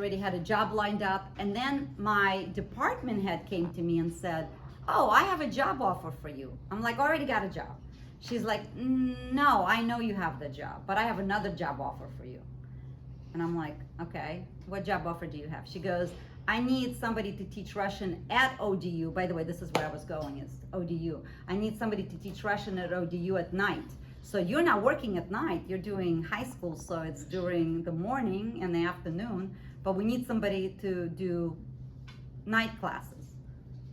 already had a job lined up, and then my department head came to me and said, oh, I have a job offer for you. I'm like, already got a job. She's like, no, I know you have the job, but I have another job offer for you. And I'm like, okay, what job offer do you have? She goes, I need somebody to teach Russian at ODU. By the way, this is where I was going, is ODU. I need somebody to teach Russian at ODU at night. So you're not working at night, you're doing high school, so it's during the morning and the afternoon, but we need somebody to do night classes.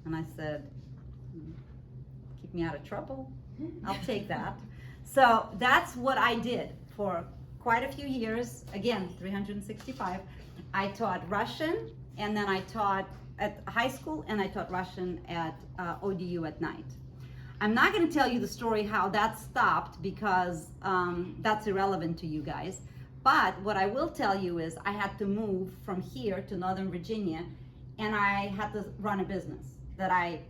And I said, keep me out of trouble, I'll take that. So that's what I did for quite a few years. Again, 365. I taught Russian, and then I taught at high school, and I taught Russian at ODU at night. I'm not going to tell you the story how that stopped, because that's irrelevant to you guys. But what I will tell you is I had to move from here to Northern Virginia, and I had to run a business that I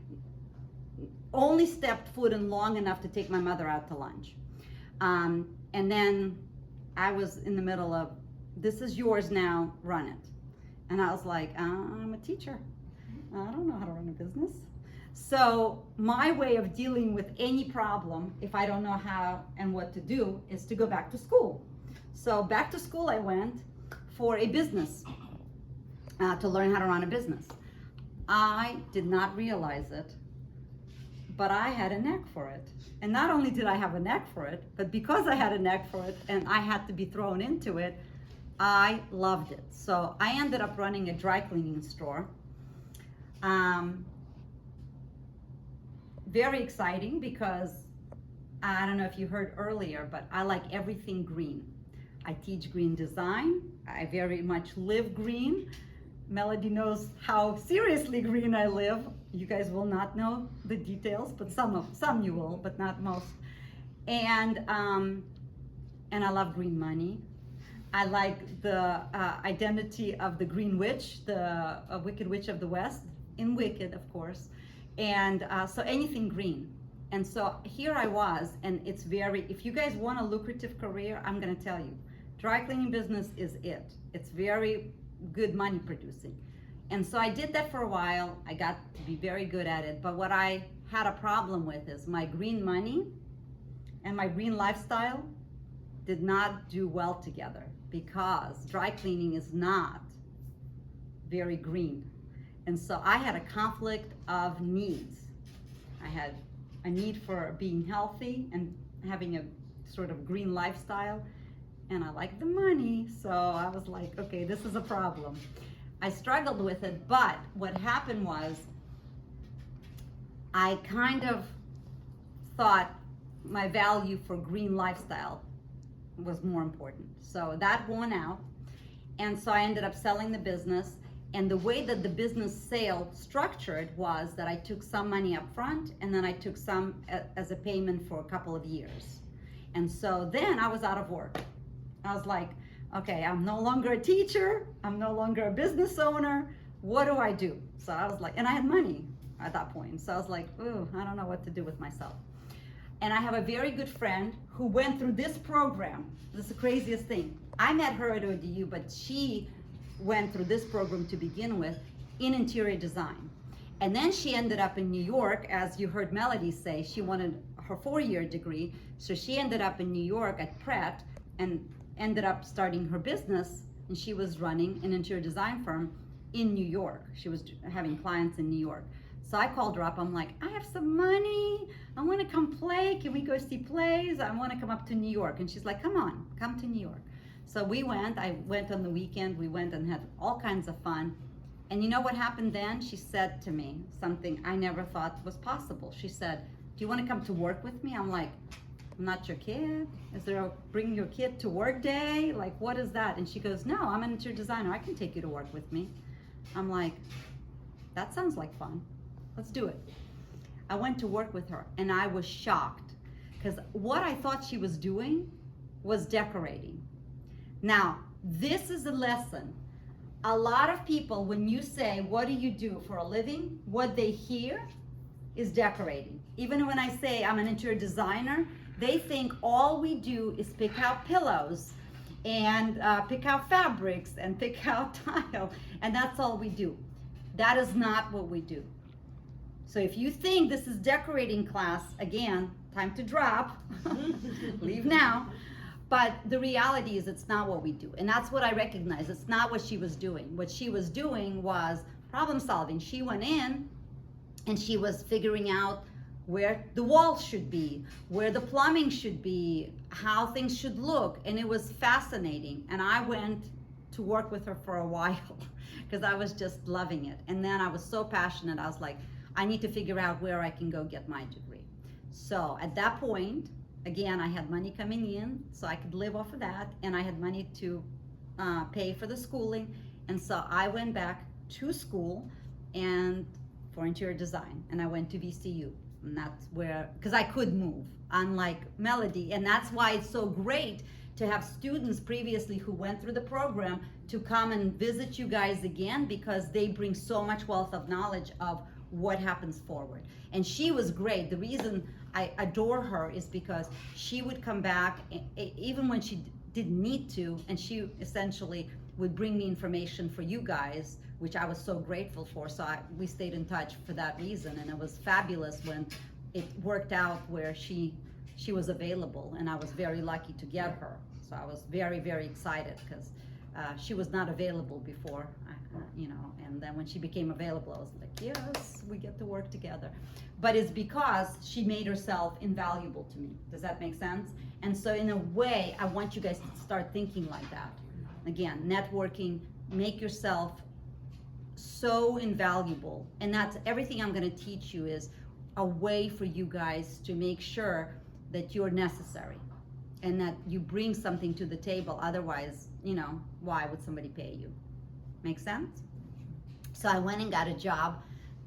only stepped foot in long enough to take my mother out to lunch. And then I was in the middle of, this is yours now, run it. And I was like, I'm a teacher. I don't know how to run a business. So my way of dealing with any problem, if I don't know how and what to do, is to go back to school. So back to school I went for a business, to learn how to run a business. I did not realize it, but I had a knack for it. And not only did I have a knack for it, but because I had a knack for it and I had to be thrown into it, I loved it. So I ended up running a dry cleaning store. Very exciting, because I don't know if you heard earlier, but I like everything green. I teach green design. I very much live green. Melody knows how seriously green I live. You guys will not know the details, but some you will, but not most. And I love green money. I like the identity of the Green Witch, the Wicked Witch of the West, in Wicked, of course. And so anything green. And so here I was, and it's very, if you guys want a lucrative career, I'm gonna tell you, dry cleaning business is it. It's very good money producing. And so I did that for a while. I got to be very good at it. But what I had a problem with is my green money and my green lifestyle did not do well together, because dry cleaning is not very green. And so I had a conflict of needs. I had a need for being healthy and having a sort of green lifestyle, and I liked the money, so I was like, okay, this is a problem. I struggled with it, but what happened was I kind of thought my value for green lifestyle was more important. So that won out, and so I ended up selling the business. And the way that the business sale structured was that I took some money up front, and then I took some as a payment for a couple of years. And so then I was out of work. I was like, okay, I'm no longer a teacher, I'm no longer a business owner, what do I do? So I was like, and I had money at that point. So I was like, ooh, I don't know what to do with myself. And I have a very good friend who went through this program. This is the craziest thing. I met her at ODU, but she went through this program to begin with in interior design. And then she ended up in New York, as you heard Melody say, she wanted her 4-year degree. So she ended up in New York at Pratt and ended up starting her business, and she was running an interior design firm in New York. She was having clients in New York. So I called her up, I'm like, I have some money, I wanna come play, can we go see plays? I wanna come up to New York. And she's like, come on, come to New York. So we went, I went on the weekend, we went and had all kinds of fun. And you know what happened then? She said to me something I never thought was possible. She said, do you want to come to work with me? I'm like, I'm not your kid. Is there a bring your kid to work day? Like, what is that? And she goes, no, I'm an interior designer. I can take you to work with me. I'm like, that sounds like fun. Let's do it. I went to work with her, and I was shocked, because what I thought she was doing was decorating. Now, this is a lesson. A lot of people, when you say, what do you do for a living? What they hear is decorating. Even when I say I'm an interior designer, they think all we do is pick out pillows and pick out fabrics and pick out tile, and that's all we do. That is not what we do. So if you think this is decorating class, again, time to drop, leave now. But the reality is it's not what we do. And that's what I recognize. It's not what she was doing. What she was doing was problem solving. She went in and she was figuring out where the walls should be, where the plumbing should be, how things should look. And it was fascinating. And I went to work with her for a while because I was just loving it. And then I was so passionate. I was like, I need to figure out where I can go get my degree. So at that point, again, I had money coming in, so I could live off of that, and I had money to pay for the schooling. And so I went back to school and for interior design, and I went to VCU. And that's where, because I could move, unlike Melody. And that's why it's so great to have students previously who went through the program to come and visit you guys again, because they bring so much wealth of knowledge of what happens forward. And she was great. The reason I adore her is because she would come back even when she didn't need to, and she essentially would bring me information for you guys, which I was so grateful for. So we stayed in touch for that reason, and it was fabulous when it worked out where she was available, and I was very lucky to get her. So I was very, very excited because she was not available before, and then when she became available, I was like, yes, we get to work together. But it's because she made herself invaluable to me. Does that make sense? And so in a way, I want you guys to start thinking like that. Again, networking, make yourself so invaluable. And that's everything I'm gonna teach you, is a way for you guys to make sure that you're necessary and that you bring something to the table. Otherwise, why would somebody pay you? Make sense? So I went and got a job.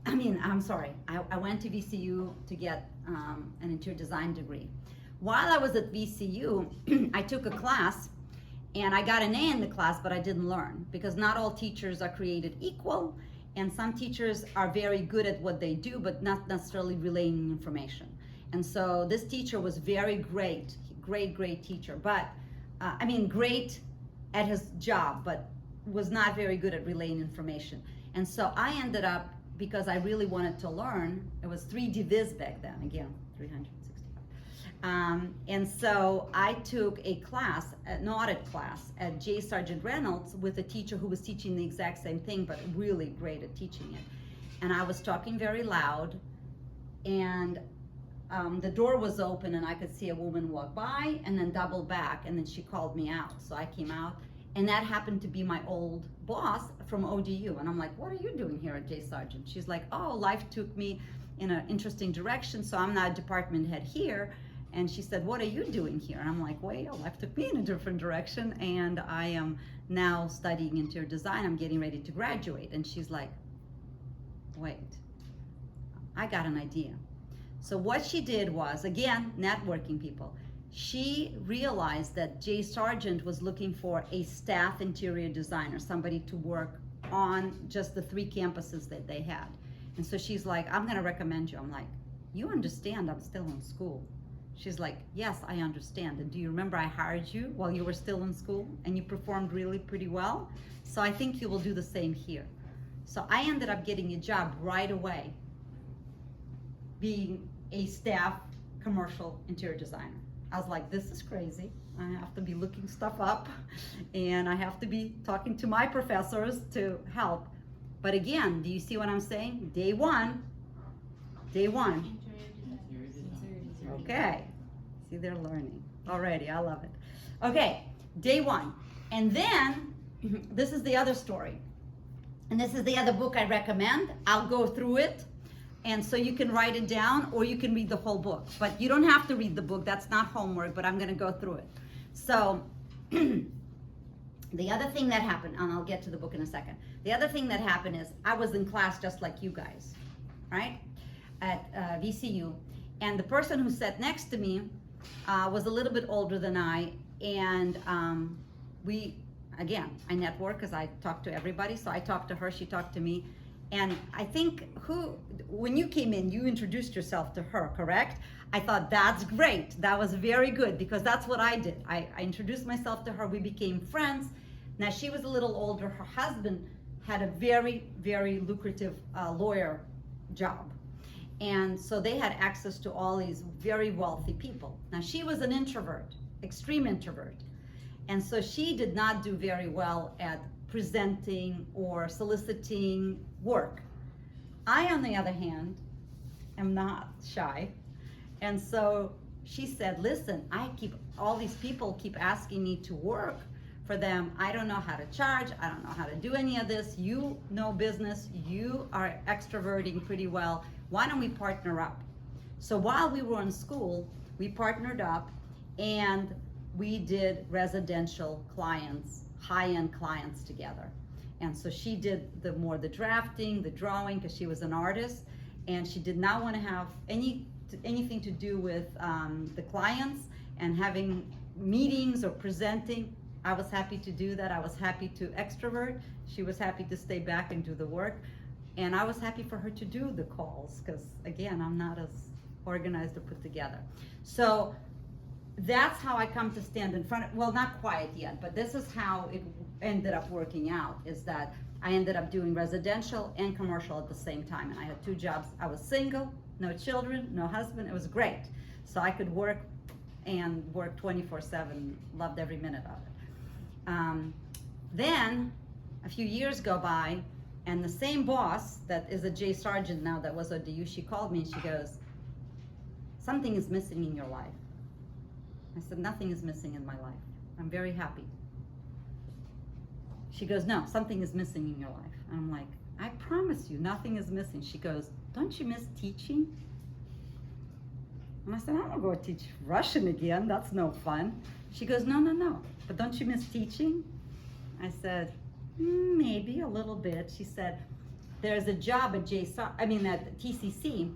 I went to VCU to get an interior design degree. While I was at VCU, I took a class, and I got an A in the class, but I didn't learn, because not all teachers are created equal, and some teachers are very good at what they do, but not necessarily relaying information. And so this teacher was very great teacher, but great at his job, but was not very good at relaying information. And so I ended up, because I really wanted to learn, it was 3D Viz back then, again, 365. And so I took a class, an audit class at J. Sargent Reynolds with a teacher who was teaching the exact same thing, but really great at teaching it. And I was talking very loud, and the door was open, and I could see a woman walk by and then double back, and then she called me out. So I came out, and that happened to be my old boss from ODU. And I'm like, what are you doing here at J. Sargent? She's like, oh, life took me in an interesting direction, so I'm not a department head here. And she said, what are you doing here? And I'm like, well, life took me in a different direction, and I am now studying interior design. I'm getting ready to graduate. And she's like, wait, I got an idea. So what she did was, again, networking people. She realized that J. Sargent was looking for a staff interior designer, somebody to work on just the 3 campuses that they had. And so she's like, I'm gonna recommend you. I'm like, you understand I'm still in school? She's like, yes, I understand. And do you remember I hired you while you were still in school, and you performed really pretty well? So I think you will do the same here. So I ended up getting a job right away, being a staff commercial interior designer. I was like, this is crazy. I have to be looking stuff up, and I have to be talking to my professors to help. But again, do you see what I'm saying? Day one. Okay, see, they're learning already. I love it. Okay, day one. And then this is the other story. And this is the other book I recommend. I'll go through it. And so you can write it down, or you can read the whole book. But you don't have to read the book. That's not homework, but I'm going to go through it. So the other thing that happened, and I'll get to the book in a second. The other thing that happened is I was in class just like you guys, right, at VCU. And the person who sat next to me was a little bit older than I. And I network because I talk to everybody. So I talked to her, she talked to me. And I think when you came in, you introduced yourself to her, correct? I thought that's great. That was very good because that's what I did. I introduced myself to her. We became friends. Now she was a little older. Her husband had a very, very lucrative lawyer job. And so they had access to all these very wealthy people. Now she was an introvert, extreme introvert. And so she did not do very well at presenting or soliciting work. I, on the other hand, am not shy. And so she said, listen, all these people keep asking me to work for them. I don't know how to charge. I don't know how to do any of this. You know business. You are extroverting pretty well. Why don't we partner up? So while we were in school, we partnered up and we did residential clients, high-end clients together. And so she did the drafting, the drawing, because she was an artist, and she did not want to have anything to do with the clients and having meetings or presenting. I was happy to do that. I was happy to extrovert. She was happy to stay back and do the work. And I was happy for her to do the calls because, again, I'm not as organized or put together. So that's how I come to stand in front of, well, not quite yet, but this is how it ended up working out, is that I ended up doing residential and commercial at the same time. And I had 2 jobs. I was single, no children, no husband. It was great. So I could work and work 24/7, loved every minute of it. Then a few years go by, and the same boss that is a J Sargent now that was ODU, she called me and she goes, something is missing in your life. I said, nothing is missing in my life. I'm very happy. She goes, no, something is missing in your life. And I'm like, I promise you, nothing is missing. She goes, don't you miss teaching? And I said, I don't go teach Russian again. That's no fun. She goes, no. But don't you miss teaching? I said, maybe a little bit. She said, there's a job at TCC,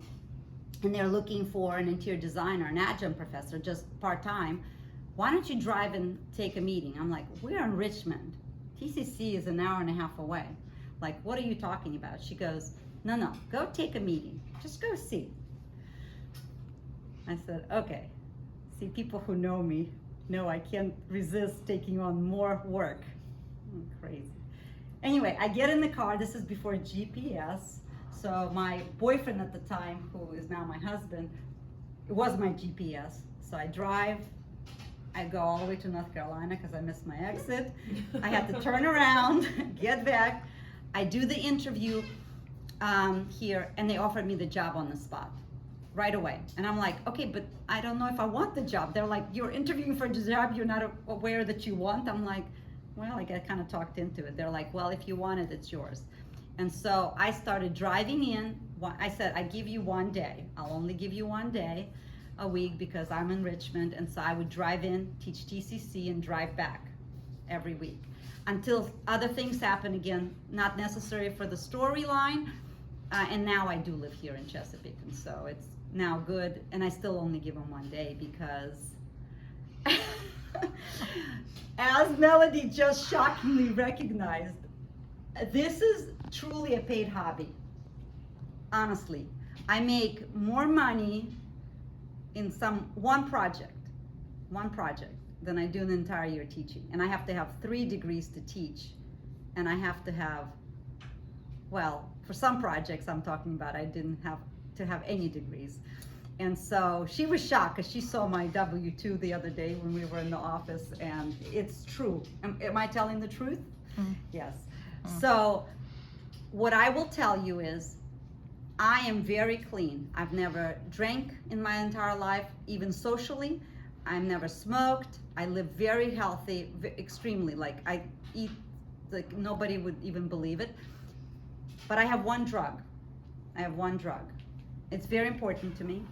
and they're looking for an interior designer, an adjunct professor, just part-time. Why don't you drive and take a meeting? I'm like, we're in Richmond. TCC is an hour and a half away. Like, what are you talking about? She goes, no, go take a meeting. Just go see. I said, okay. See, people who know me know I can't resist taking on more work. I'm crazy. Anyway, I get in the car. This is before GPS. So my boyfriend at the time, who is now my husband, it was my GPS. So I drive. I go all the way to North Carolina because I missed my exit. I had to turn around, get back. I do the interview here, and they offered me the job on the spot right away. And I'm like, okay, but I don't know if I want the job. They're like, you're interviewing for the job you're not aware that you want. I'm like, well, I got kind of talked into it. They're like, well, if you want it, it's yours. And so I started driving in. I said, I give you 1 day. I'll only give you 1 day a week because I'm in Richmond. And so I would drive in, teach TCC, and drive back every week until other things happen again, not necessary for the storyline. And now I do live here in Chesapeake, and so it's now good. And I still only give them 1 day because as Melody just shockingly recognized, this is truly a paid hobby. Honestly, I make more money in one project than I do an entire year teaching. And I have to have 3 degrees to teach. And I have to have, well, for some projects I'm talking about, I didn't have to have any degrees. And so she was shocked because she saw my W-2 the other day when we were in the office, and it's true. Am I telling the truth? Mm. Yes. Mm. So what I will tell you is I am very clean. I've never drank in my entire life, even socially. I've never smoked. I live very healthy, extremely. Like I eat like nobody would even believe it. But I have one drug. It's very important to me.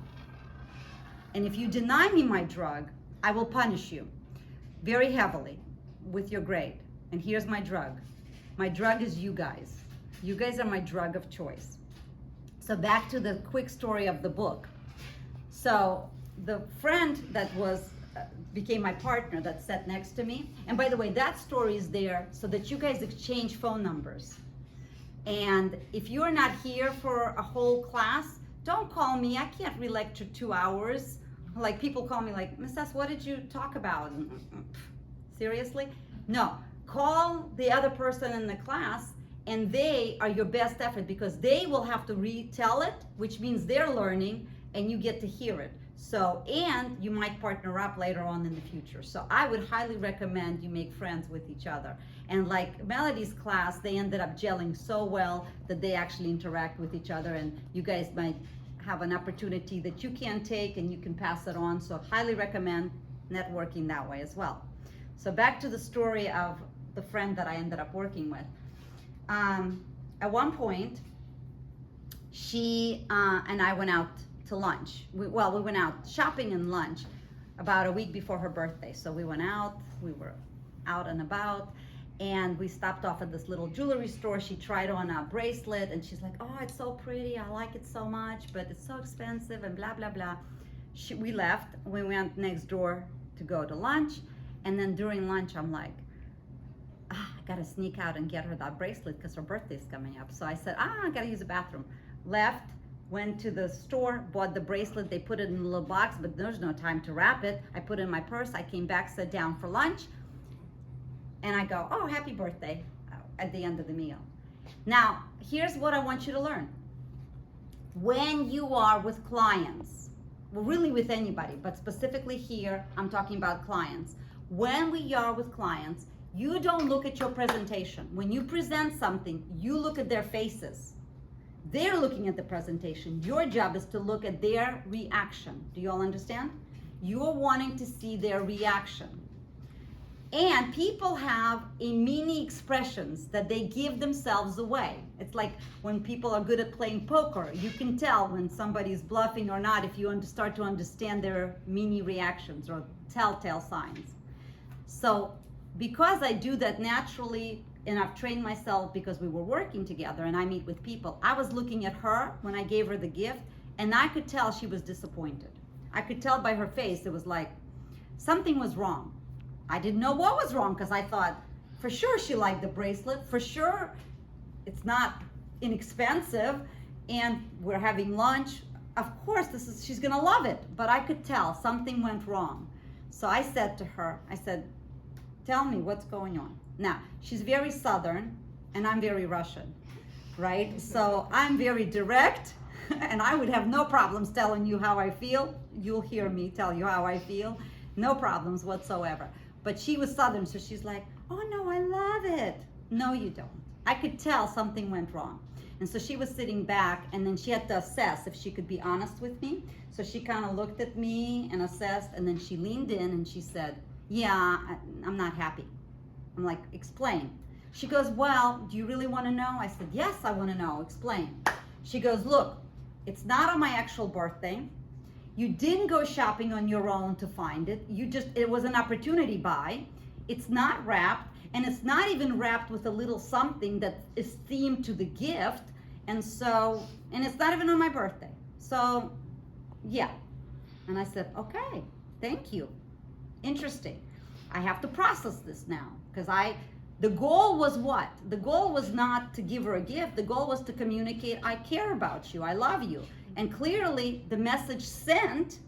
And if you deny me my drug, I will punish you very heavily with your grade. And here's my drug. My drug is you guys. You guys are my drug of choice. So back to the quick story of the book. So the friend that became my partner that sat next to me, and by the way, that story is there so that you guys exchange phone numbers. And if you're not here for a whole class, don't call me. I can't re-lecture 2 hours. Like people call me like, Miss S, what did you talk about? Seriously? No, call the other person in the class, and they are your best effort because they will have to retell it, which means they're learning and you get to hear it. So, and you might partner up later on in the future. So I would highly recommend you make friends with each other. And like Melody's class, they ended up gelling so well that they actually interact with each other, and you guys might have an opportunity that you can take and you can pass it on. So highly recommend networking that way as well. So back to the story of the friend that I ended up working with. At one point, she and I went out to lunch. We went out shopping and lunch about a week before her birthday. So we went out, we were out and about, and we stopped off at this little jewelry store. She tried on a bracelet and she's like, oh, it's so pretty, I like it so much, but it's so expensive and blah, blah, blah. We left, we went next door to go to lunch, and then during lunch I'm like, I gotta sneak out and get her that bracelet because her birthday's coming up. So I said, I gotta use the bathroom. Left, went to the store, bought the bracelet, they put it in a little box, but there's no time to wrap it. I put it in my purse, I came back, sat down for lunch, and I go, oh, happy birthday at the end of the meal. Now, here's what I want you to learn. When you are with clients, well, really with anybody, but specifically here, I'm talking about clients. When we are with clients, you don't look at your presentation. When you present something, you look at their faces. They're looking at the presentation. Your job is to look at their reaction. Do you all understand? You're wanting to see their reaction. And people have a mini expressions that they give themselves away. It's like when people are good at playing poker, you can tell when somebody's bluffing or not if you start to understand their mini reactions or telltale signs. So because I do that naturally, and I've trained myself because we were working together and I meet with people, I was looking at her when I gave her the gift, and I could tell she was disappointed. I could tell by her face, it was like something was wrong. I didn't know what was wrong because I thought for sure she liked the bracelet, for sure it's not inexpensive, and we're having lunch. Of course she's gonna love it, but I could tell something went wrong. So I said to her, I said, tell me what's going on. Now, she's very Southern and I'm very Russian, right? So I'm very direct and I would have no problems telling you how I feel. You'll hear me tell you how I feel. No problems whatsoever. But she was Southern, so she's like, oh no, I love it. No, you don't. I could tell something went wrong. And so she was sitting back, and then she had to assess if she could be honest with me. So she kind of looked at me and assessed, and then she leaned in and she said, yeah, I'm not happy. I'm like, explain. She goes, well, do you really want to know? I said, yes, I want to know. Explain. She goes, look, it's not on my actual birthday. You didn't go shopping on your own to find it. It was an opportunity buy. It's not wrapped, and it's not even wrapped with a little something that is themed to the gift. And it's not even on my birthday. So, yeah. And I said, okay, thank you. Interesting. I have to process this now because the goal was what? The goal was not to give her a gift. The goal was to communicate, I care about you, I love you. And clearly the message sent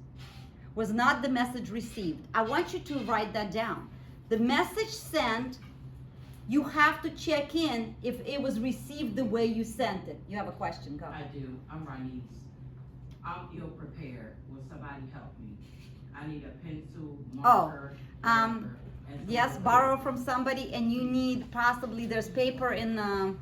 was not the message received. I want you to write that down. The message sent, you have to check in if it was received the way you sent it. You have a question, go. I do. I'm Ronise. I'm ill prepared. Will somebody help me? I need a pencil, marker. Yes, borrow from somebody, and you need possibly, there's paper in the